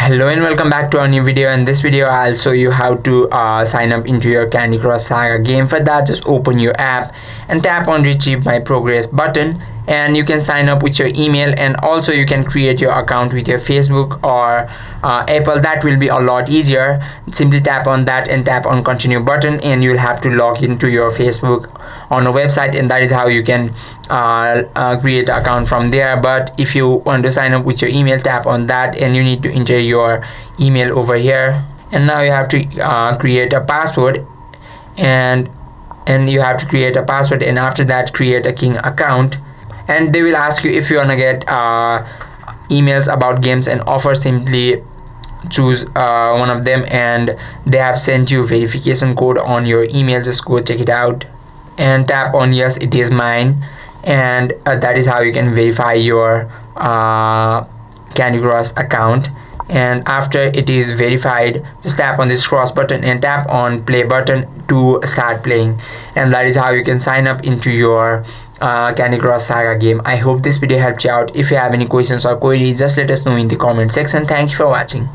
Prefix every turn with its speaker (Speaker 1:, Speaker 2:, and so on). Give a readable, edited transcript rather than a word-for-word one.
Speaker 1: Hello and welcome back to our new video. In this video I'll show you how to sign up into your Candy Crush Saga game. For that, just open your app and tap on retrieve my progress button, and you can sign up with your email, and also you can create your account with your Facebook or Apple. That will be a lot easier. Simply tap on that and tap on continue button, and you'll have to log into your Facebook on a website, and that is how you can create an account from there. But if you want to sign up with your email, tap on that and you need to enter your email over here, and now you have to create a password, and you have to create a password, and after that create a king account, and they will ask you if you want to get emails about games and offers. Simply choose one of them, and they have sent you verification code on your email. Just go check it out and tap on yes, it is mine, and that is how you can verify your Candy Crush account. And after it is verified, just tap on this cross button and tap on play button to start playing, and that is how you can sign up into your Candy Crush Saga game. I hope this video helped you out. If you have any questions or queries, just let us know in the comment section. Thank you for watching.